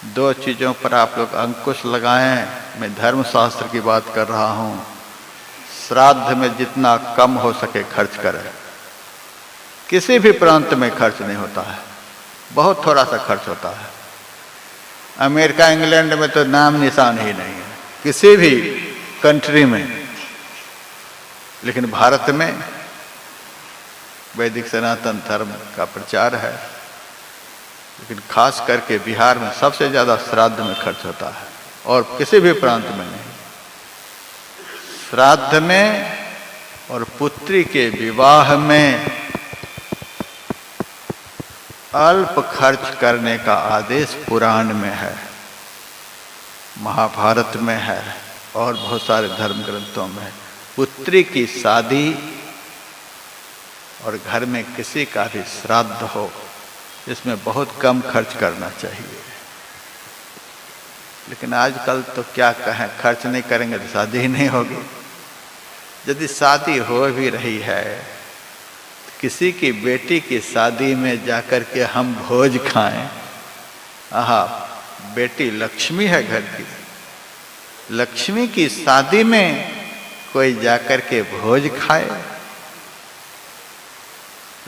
दो चीज़ों पर आप लोग अंकुश लगाएं। मैं धर्मशास्त्र की बात कर रहा हूँ। श्राद्ध में जितना कम हो सके खर्च करें। किसी भी प्रांत में खर्च नहीं होता है, बहुत थोड़ा सा खर्च होता है। अमेरिका इंग्लैंड में तो नाम निशान ही नहीं है, किसी भी कंट्री में। लेकिन भारत में वैदिक सनातन धर्म का प्रचार है, लेकिन खास करके बिहार में सबसे ज़्यादा श्राद्ध में खर्च होता है और किसी भी प्रांत में नहीं। श्राद्ध में और पुत्री के विवाह में अल्प खर्च करने का आदेश पुराण में है, महाभारत में है और बहुत सारे धर्म ग्रंथों में है। पुत्री की शादी और घर में किसी का भी श्राद्ध हो, इसमें बहुत कम खर्च करना चाहिए। लेकिन आजकल तो क्या कहें, खर्च नहीं करेंगे तो शादी ही नहीं होगी। यदि शादी हो भी रही है, किसी की बेटी की शादी में जाकर के हम भोज खाएं, आहा, बेटी लक्ष्मी है घर की। लक्ष्मी की शादी में कोई जाकर के भोज खाए,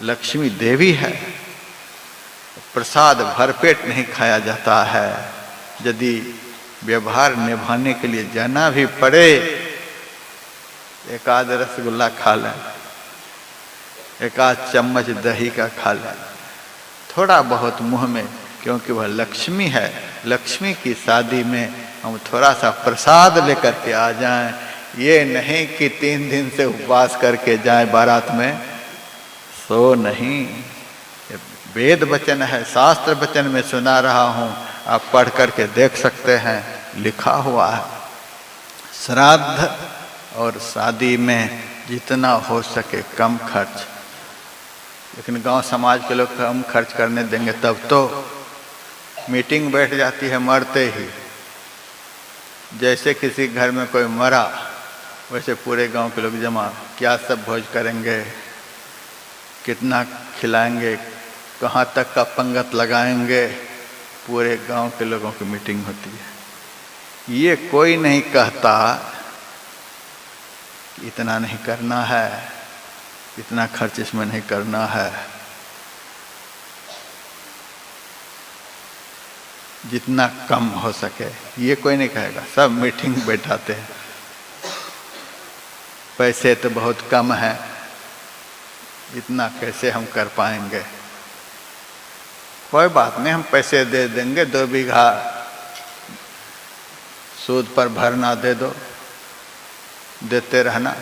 लक्ष्मी देवी है। प्रसाद भरपेट नहीं खाया जाता है। यदि व्यवहार निभाने के लिए जाना भी पड़े, एक आध रसगुल्ला खा लें, एक आध चम्मच दही का खा लें, थोड़ा बहुत मुंह में, क्योंकि वह लक्ष्मी है। लक्ष्मी की शादी में हम थोड़ा सा प्रसाद लेकर के आ जाएं, ये नहीं कि 3 दिन से उपवास करके जाएं बारात में। सो नहीं, ये वेद वचन है, शास्त्र वचन में सुना रहा हूँ, आप पढ़ करके देख सकते हैं, लिखा हुआ है। श्राद्ध और शादी में जितना हो सके कम खर्च। लेकिन गांव समाज के लोग कम खर्च करने देंगे तब तो मीटिंग बैठ जाती है मरते ही। जैसे किसी घर में कोई मरा, वैसे पूरे गांव के लोग जमा, क्या सब भोज करेंगे, कितना खिलाएंगे, कहाँ तक का पंगत लगाएंगे, पूरे गांव के लोगों की मीटिंग होती है। ये कोई नहीं कहता कि इतना नहीं करना है, इतना खर्च इसमें नहीं करना है। जितना कम हो सके, ये कोई नहीं कहेगा। सब मीटिंग बैठाते हैं, पैसे तो बहुत कम है, इतना कैसे हम कर पाएंगे। कोई बात नहीं, हम पैसे दे देंगे, 2 बीघा सूद पर भरना दे दो, देते रहना।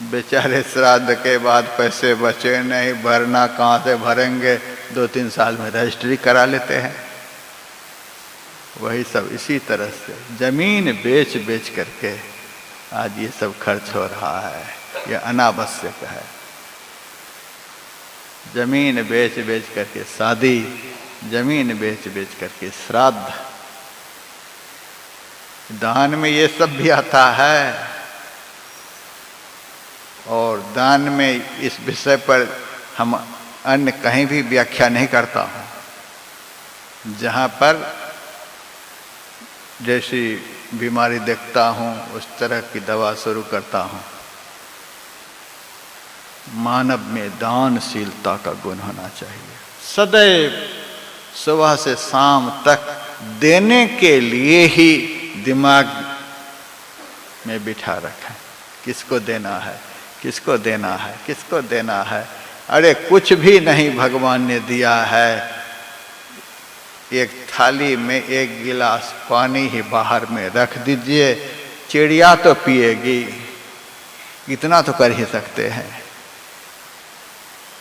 बेचारे श्राद्ध के बाद पैसे बचे नहीं, भरना कहाँ से भरेंगे, 2-3 साल में रजिस्ट्री करा लेते हैं। वही सब इसी तरह से जमीन बेच बेच करके आज ये सब खर्च हो रहा है। ये अनावश्यक है। जमीन बेच बेच करके शादी, जमीन बेच बेच करके श्राद्ध, दान में ये सब भी आता है। और दान में इस विषय पर हम अन्य कहीं भी व्याख्या नहीं करता हूँ। जहाँ पर जैसी बीमारी देखता हूँ उस तरह की दवा शुरू करता हूँ। मानव में दानशीलता का गुण होना चाहिए। सदैव सुबह से शाम तक देने के लिए ही दिमाग में बिठा रखें। किसको देना है, किसको देना है, किसको देना है। अरे कुछ भी नहीं भगवान ने दिया है। एक थाली में 1 गिलास पानी ही बाहर में रख दीजिए, चिड़िया तो पिएगी, इतना तो कर ही सकते हैं।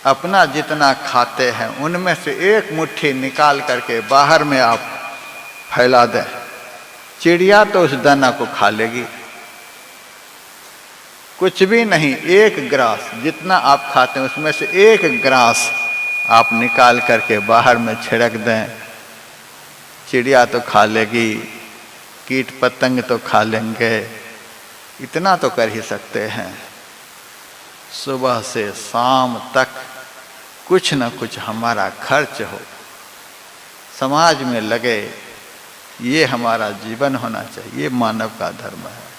अपना जितना खाते हैं उनमें से 1 मुट्ठी निकाल करके बाहर में आप फैला दें, चिड़िया तो उस दाना को खा लेगी। कुछ भी नहीं, 1 ग्रास जितना आप खाते हैं उसमें से 1 ग्रास आप निकाल करके बाहर में छिड़क दें, चिड़िया तो खा लेगी, कीट पतंग तो खा लेंगे, इतना तो कर ही सकते हैं। सुबह से शाम तक कुछ न कुछ हमारा खर्च हो, समाज में लगे, ये हमारा जीवन होना चाहिए, ये मानव का धर्म है।